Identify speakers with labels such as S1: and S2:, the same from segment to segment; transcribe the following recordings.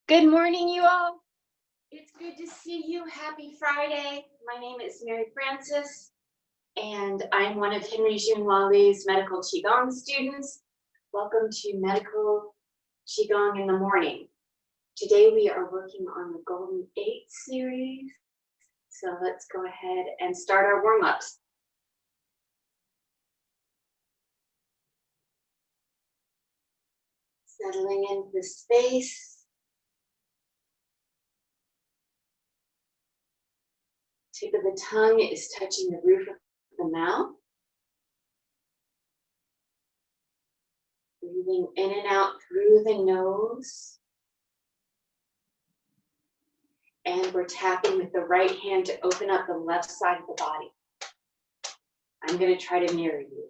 S1: Good morning, you all. It's good to see you. Happy Friday. My name is Mary Frances, and I'm one of Henry Junwali's medical Qigong students. Welcome to Medical Qigong in the Morning. Today we are working on the Golden 8 series. So let's go ahead and start our warm-ups. Settling into the space. Tip of the tongue is touching the roof of the mouth. Breathing in and out through the nose. And we're tapping with the right hand to open up the left side of the body. I'm going to try to mirror you.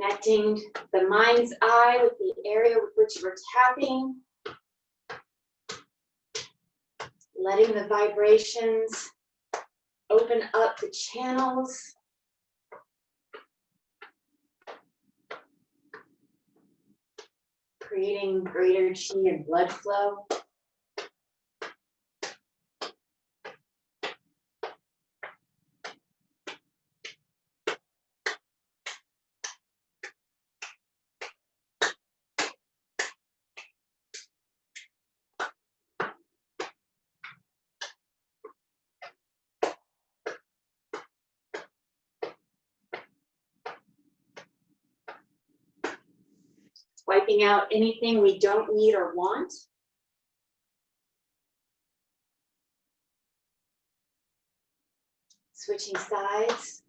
S1: Connecting the mind's eye with the area with which we're tapping. Letting the vibrations open up the channels. Creating greater chi and blood flow. Wiping out anything we don't need or want. Switching sides.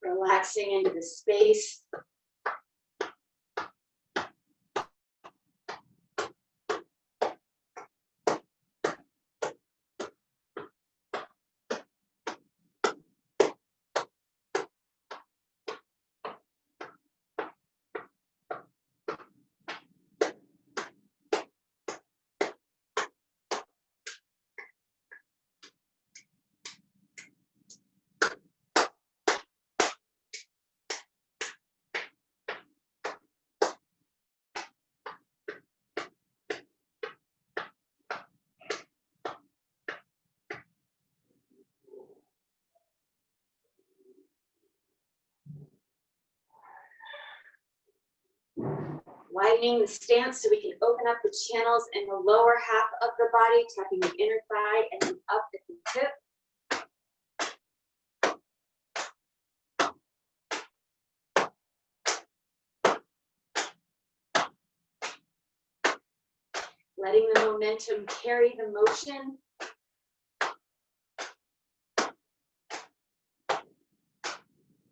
S1: Relaxing into the space. Widening the stance so we can open up the channels in the lower half of the body, tapping the inner thigh and then up at the tip. Letting the momentum carry the motion.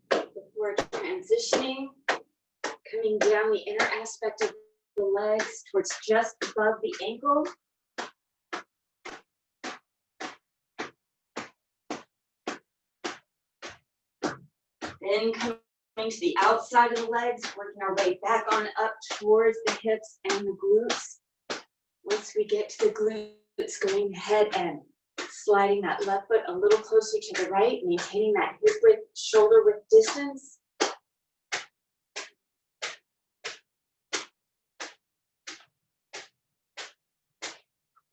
S1: Before transitioning, coming down the inner aspect of the legs towards just above the ankle. Then coming to the outside of the legs, working our way back on up towards the hips and the glutes. Once we get to the glutes, going ahead and sliding that left foot a little closer to the right, maintaining that hip width, shoulder width distance.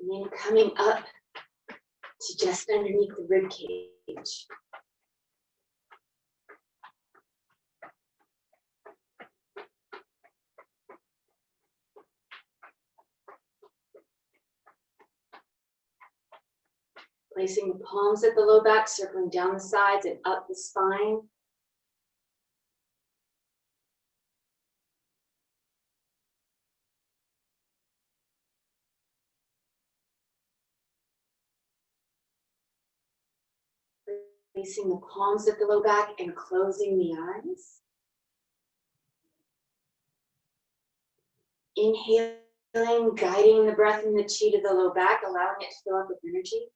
S1: And then coming up to just underneath the rib cage. Placing the palms at the low back, circling down the sides and up the spine. Placing the palms at the low back and closing the eyes. Inhaling Feeling, guiding the breath and the chi to the low back, allowing it to fill up with energy.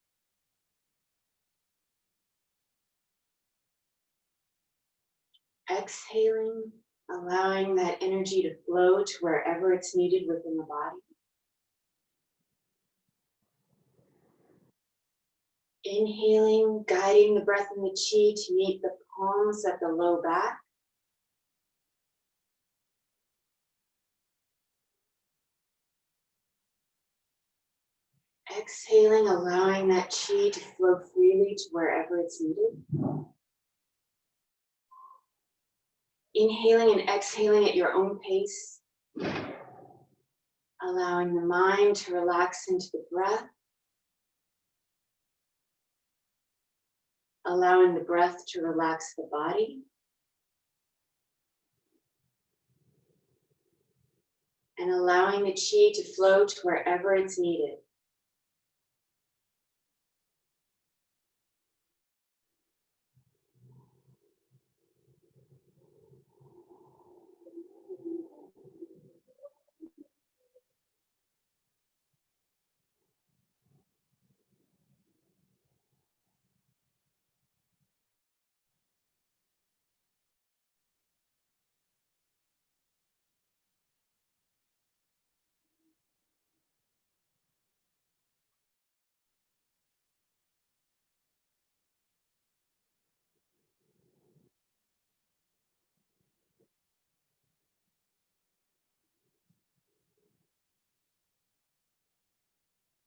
S1: Exhaling, allowing that energy to flow to wherever it's needed within the body. Inhaling, guiding the breath and the chi to meet the palms at the low back. Exhaling, allowing that chi to flow freely to wherever it's needed. Inhaling and exhaling at your own pace. Allowing the mind to relax into the breath. Allowing the breath to relax the body. And allowing the chi to flow to wherever it's needed.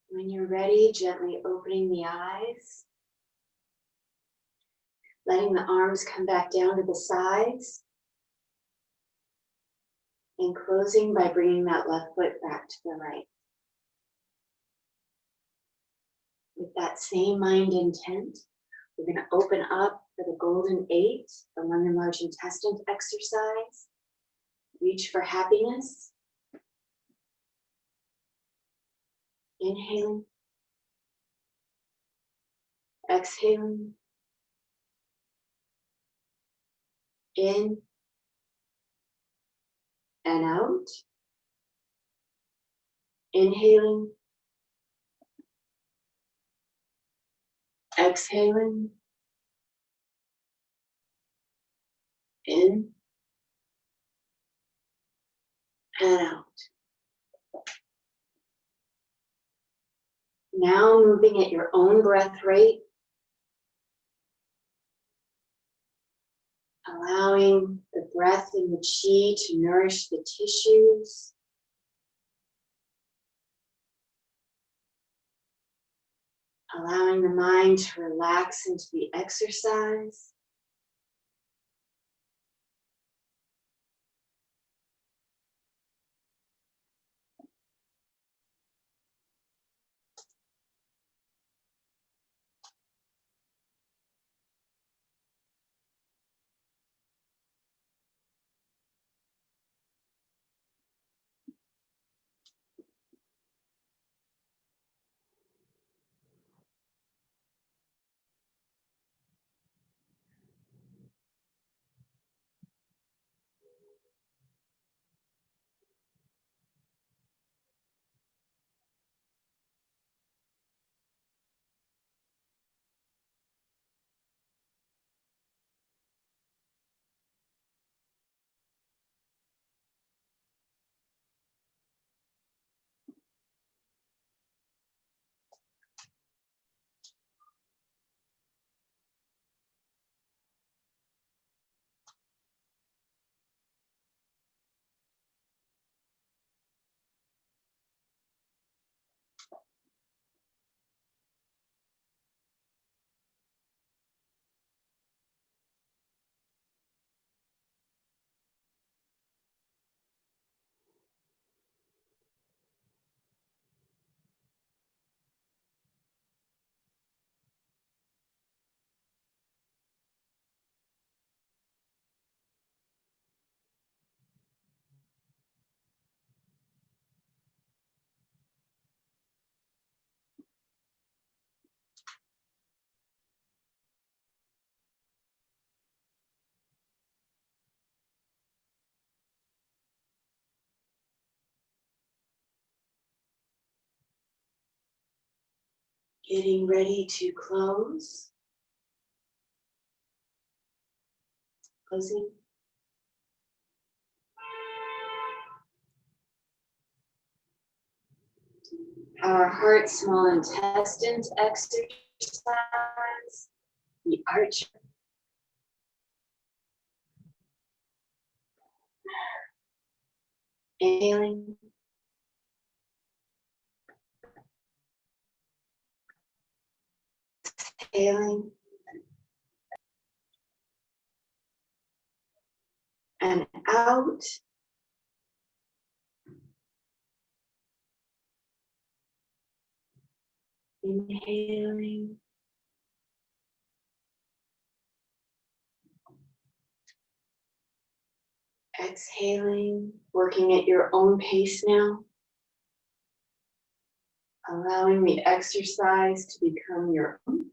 S1: When you're ready, gently opening the eyes. Letting the arms come back down to the sides. And closing by bringing that left foot back to the right. With that same mind intent, we're going to open up for the golden 8, the lung and large intestine exercise. Reach for happiness. Inhaling. Exhaling. In and out. Inhaling. Exhaling. In and out. Now moving at your own breath rate. Allowing the breath and the chi to nourish the tissues. Allowing the mind to relax into the exercise. Getting ready to close. Closing. Our heart, small intestines exercise. The arch. Inhaling. Exhaling. And out. Inhaling. Exhaling, working at your own pace now. Allowing the exercise to become your own.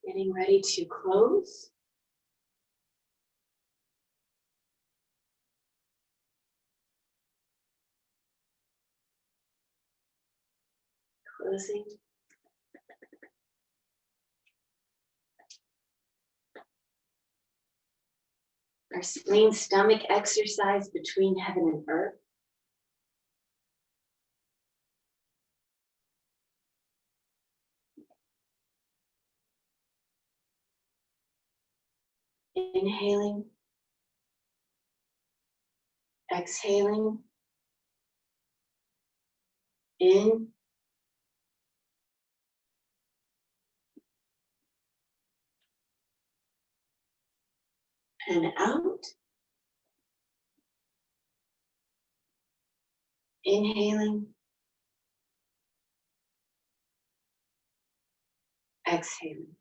S1: Getting ready to close. Closing. Our spleen stomach exercise between heaven and earth. Inhaling. Exhaling. In. And out. Inhaling. Exhaling.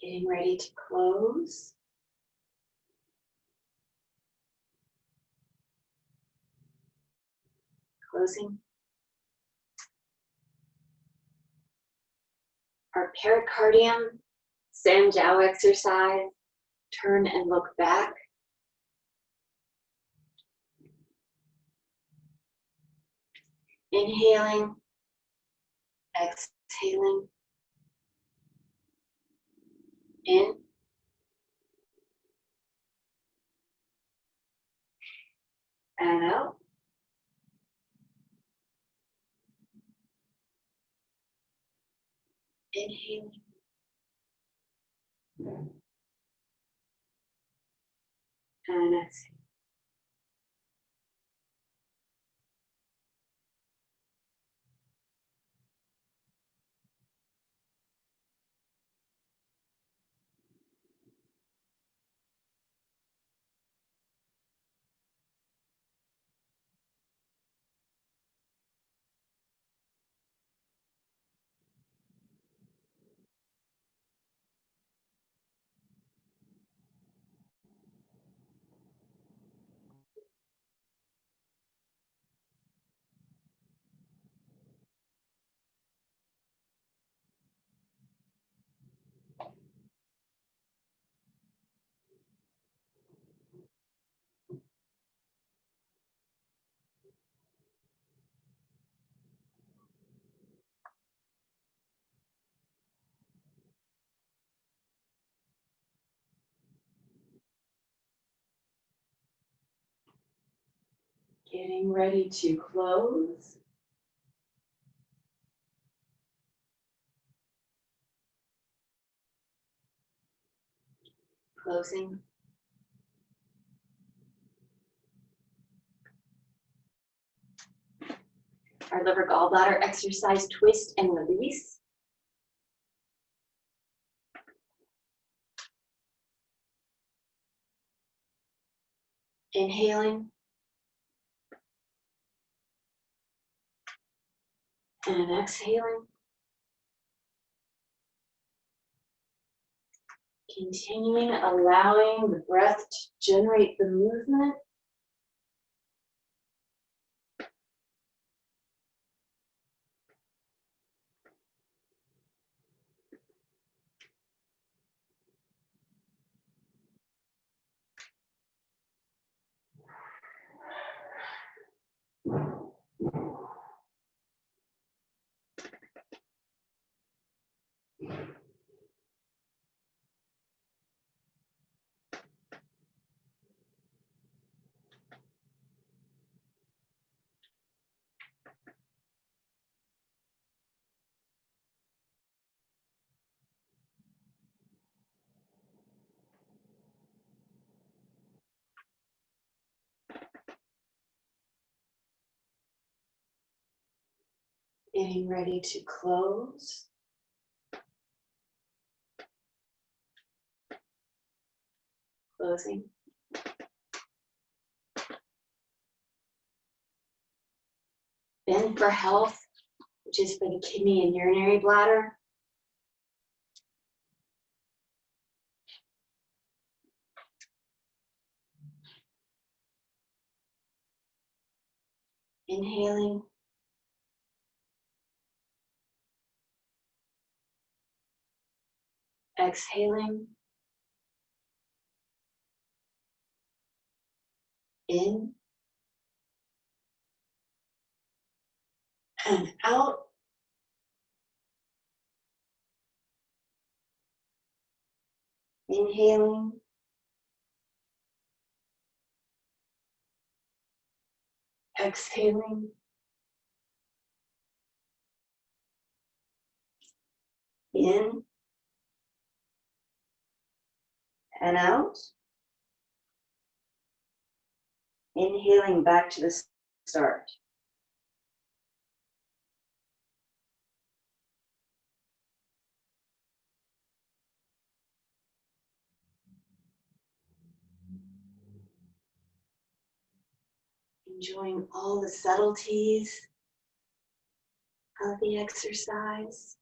S1: Getting ready to close. Closing. Our pericardium, Sanjiao exercise. Turn and look back. Inhaling, exhaling. In. And out. Inhaling. And exhale. Getting ready to close. Closing. Our liver gallbladder exercise, twist and release. Inhaling. And exhaling. Continuing, allowing the breath to generate the movement. Getting ready to close. Closing. Bend for health, which is for the kidney and urinary bladder. Inhaling. Exhaling. In. And out. Inhaling. Exhaling. In. And out. Inhaling back to the start. Enjoying all the subtleties of the exercise.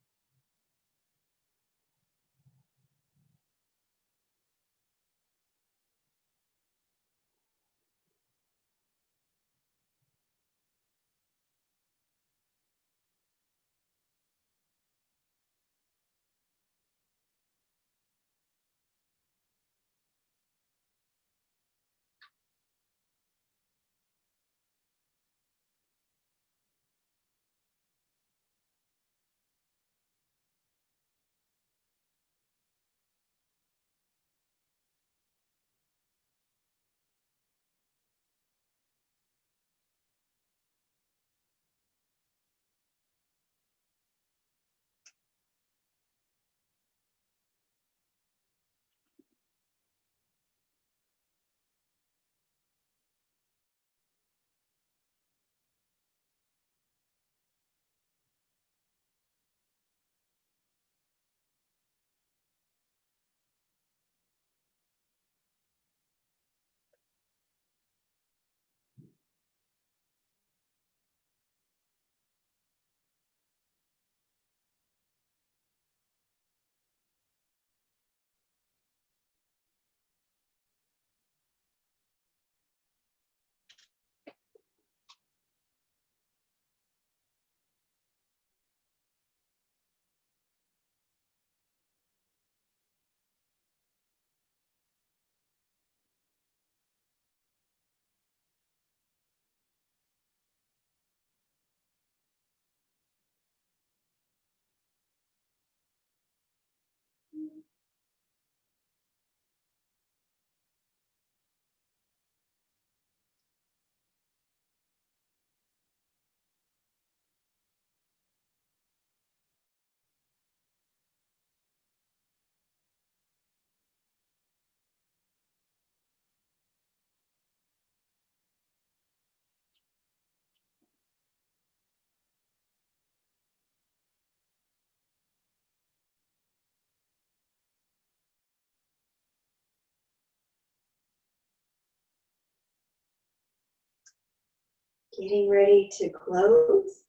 S1: Getting ready to close.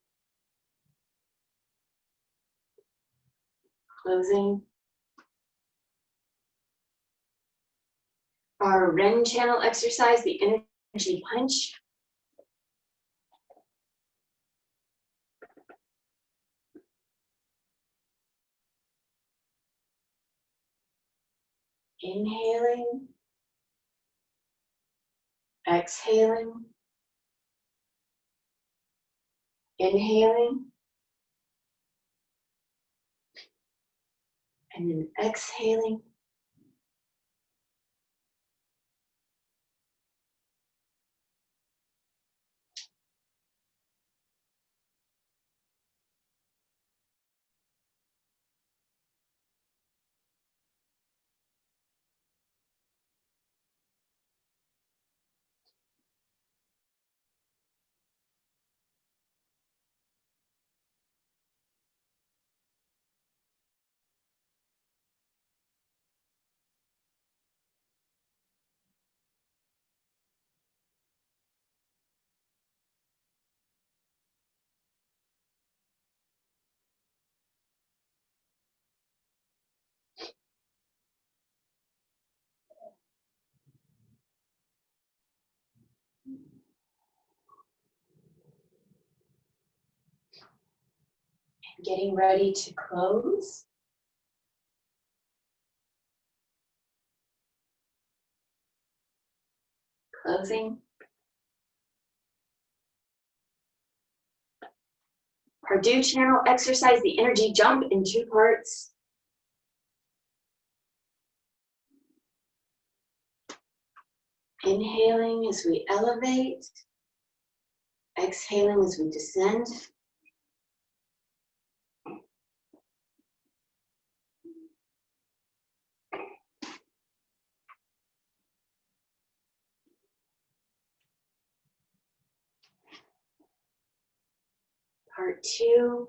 S1: Closing. Our Ren channel exercise, the energy punch. Inhaling. Exhaling. Inhaling. And then exhaling. Getting ready to close. Closing. Our Do channel exercise, the energy jump in 2 parts. Inhaling as we elevate. Exhaling as we descend. Part 2,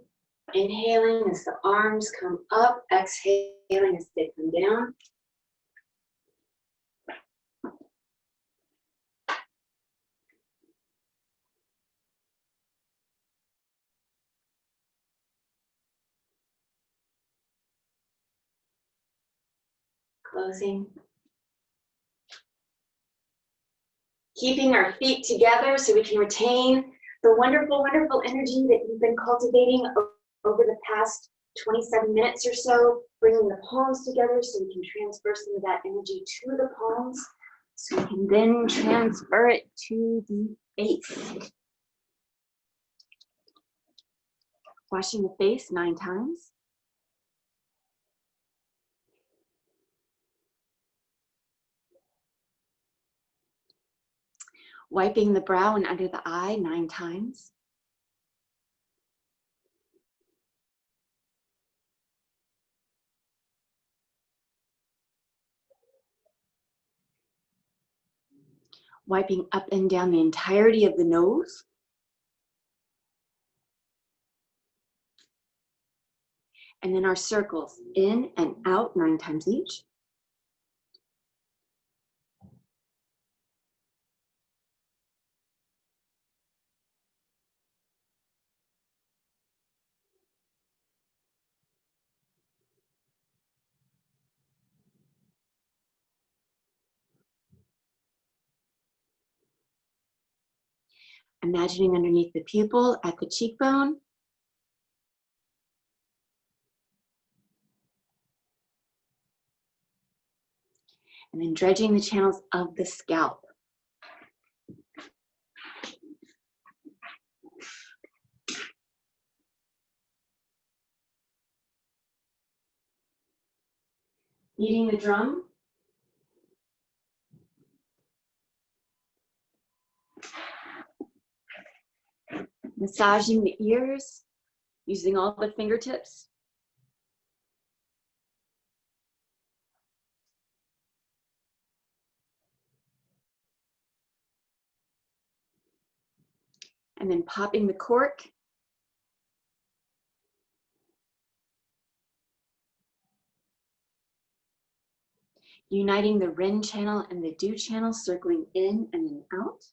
S1: inhaling as the arms come up, exhaling as they come down. Closing. Keeping our feet together so we can retain the wonderful, wonderful energy that you've been cultivating over the past 27 minutes or so, bringing the palms together so we can transfer some of that energy to the palms, so we can then transfer it to the face. Washing the face 9 times. Wiping the brow and under the eye 9 times. Wiping up and down the entirety of the nose. And then our circles in and out 9 times each. Imagining underneath the pupil at the cheekbone. And then dredging the channels of the scalp. Beating the drum. Massaging the ears, using all the fingertips. And then popping the cork. Uniting the Ren channel and the Do channel, circling in and then out.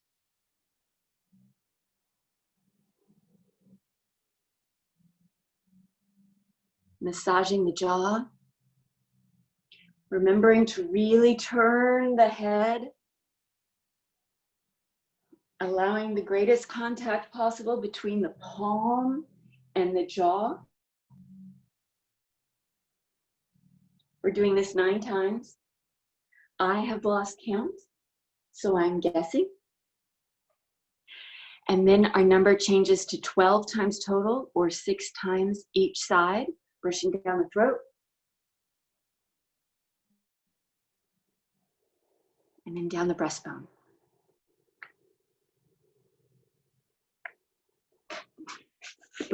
S1: massaging the jaw, remembering to really turn the head, allowing the greatest contact possible between the palm and the jaw. We're doing this 9 times. I have lost count, so I'm guessing. And then our number changes to 12 times total, or 6 times each side, brushing down the throat. And then down the breastbone.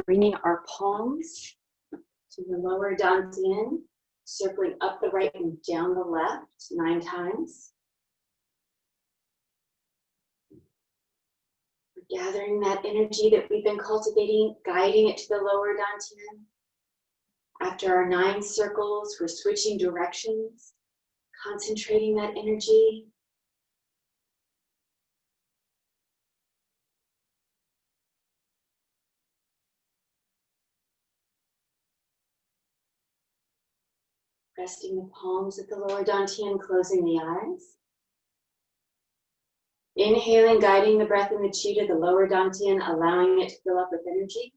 S1: Bringing our palms to the lower dantian, circling up the right and down the left 9 times. We're gathering that energy that we've been cultivating, guiding it to the lower dantian. After our 9 circles, we're switching directions, concentrating that energy. Resting the palms at the lower dantian, closing the eyes. Inhaling, guiding the breath and the chi to the lower dantian, allowing it to fill up with energy.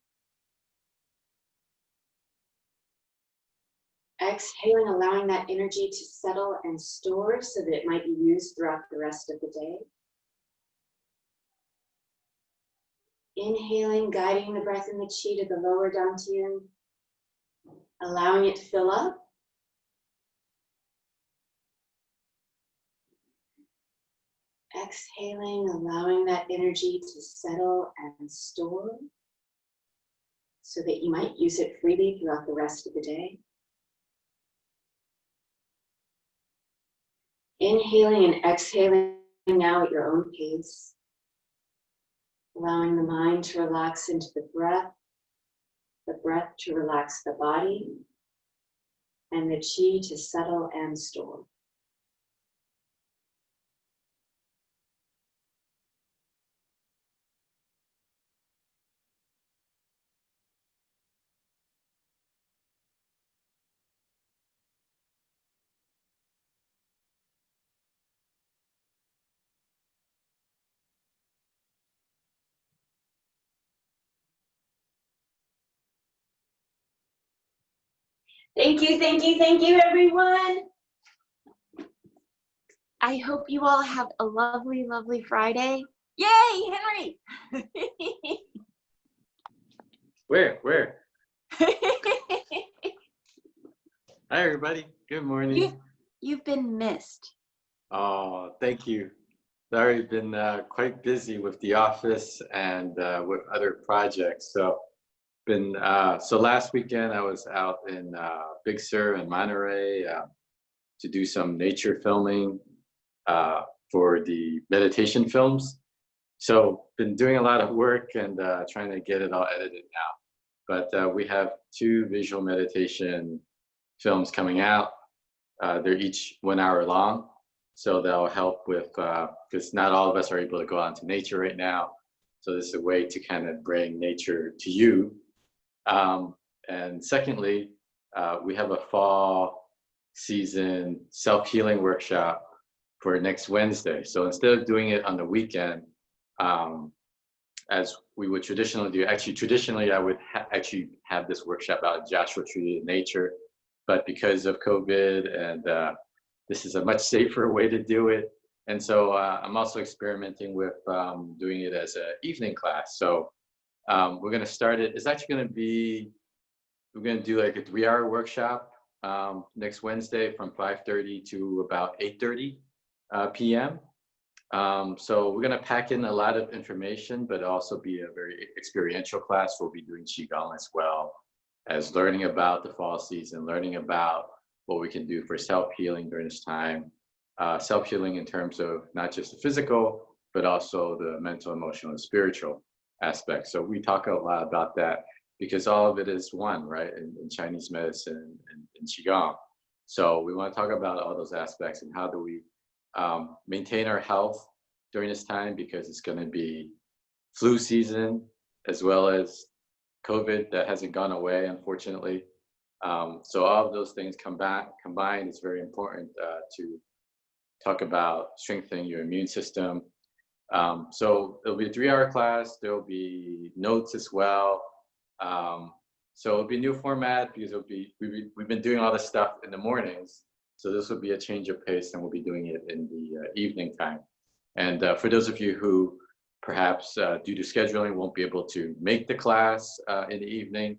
S1: Exhaling, allowing that energy to settle and store so that it might be used throughout the rest of the day. Inhaling, guiding the breath and the chi to the lower dantian, allowing it to fill up. Exhaling, allowing that energy to settle and store so that you might use it freely throughout the rest of the day. Inhaling and exhaling now at your own pace, allowing the mind to relax into the breath to relax the body, and the chi to settle and store. Thank you, everyone. I hope you all have a lovely, lovely Friday. Yay, Henry!
S2: Where? Hi, everybody. Good morning.
S1: You've been missed.
S2: Oh, thank you. Sorry, been quite busy with the office and with other projects. So last weekend I was out in Big Sur and Monterey to do some nature filming for the meditation films. So been doing a lot of work and trying to get it all edited now. But we have 2 visual meditation films coming out. They're each 1 hour long. So they'll help with, because not all of us are able to go out into nature right now. So this is a way to kind of bring nature to you. And secondly, we have a fall season self-healing workshop for next Wednesday. So instead of doing it on the weekend, as we would traditionally do, traditionally I would actually have this workshop out at Joshua Tree in nature, but because of COVID and this is a much safer way to do it. And so I'm also experimenting with doing it as an evening class. So we're going to start it. It's actually going to be, we're going to do like a 3-hour workshop next Wednesday from 5:30 to about 8:30 p.m. So we're going to pack in a lot of information, but also be a very experiential class. We'll be doing Qigong as well as learning about the fall season, learning about what we can do for self-healing during this time. Self-healing in terms of not just the physical, but also the mental, emotional, and spiritual aspects. So we talk a lot about that because all of it is one, right, in Chinese medicine and in Qigong. So we want to talk about all those aspects and how do we maintain our health during this time, because it's going to be flu season as well as COVID that hasn't gone away, unfortunately. So all of those things combined is very important to talk about strengthening your immune system. So it'll be a 3-hour class. There'll be notes as well. So it'll be a new format because we've been doing all this stuff in the mornings. So this will be a change of pace, and we'll be doing it in the evening time. And for those of you who perhaps due to scheduling won't be able to make the class in the evening,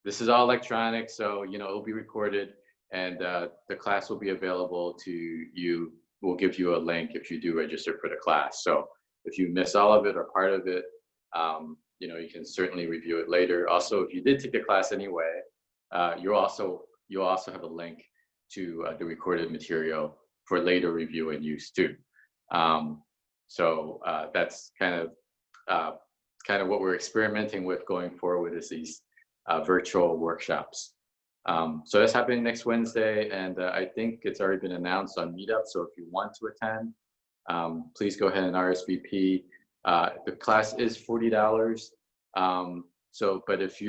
S2: this is all electronic, so it'll be recorded, and the class will be available to you. We'll give you a link if you do register for the class. So if you miss all of it or part of it, you can certainly review it later. Also, if you did take the class anyway, you'll also have a link to the recorded material for later review and use too. So that's kind of what we're experimenting with going forward, is these virtual workshops. So that's happening next Wednesday, and I think it's already been announced on Meetup. So if you want to attend, please go ahead and RSVP. The class is $40. But if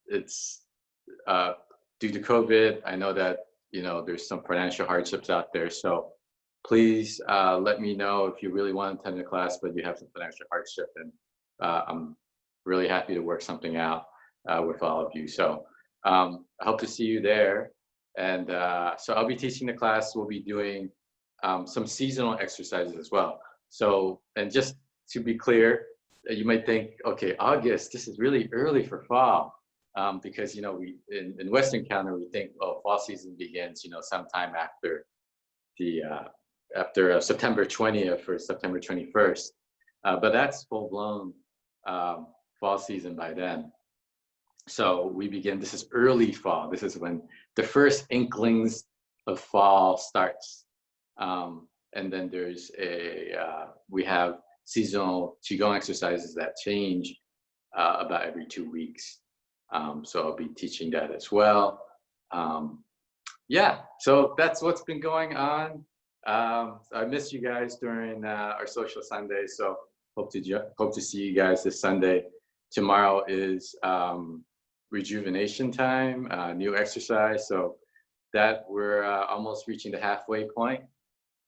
S2: it's due to COVID, I know that there's some financial hardships out there. So please let me know if you really want to attend the class, but you have some financial hardship, and I'm really happy to work something out with all of you. So I hope to see you there. And so I'll be teaching the class. We'll be doing some seasonal exercises as well. So, and just to be clear, you might think, okay, August, this is really early for fall. Because we in Western Canada, we think, oh, fall season begins sometime after September 20th or September 21st, but that's full-blown fall season by then. So this is early fall. This is when the first inklings of fall starts. And then we have seasonal Qigong exercises that change about every 2 weeks. So I'll be teaching that as well. Yeah, so that's what's been going on. I missed you guys during our social Sunday, so hope to see you guys this Sunday. Tomorrow is rejuvenation time, new exercise, so that we're almost reaching the halfway point.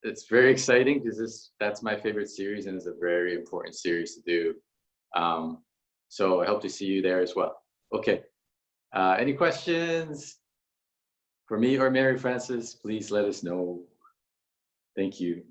S2: It's very exciting because that's my favorite series, and it's a very important series to do. So I hope to see you there as well. Okay, any questions for me or Mary Frances? Please let us know. Thank you.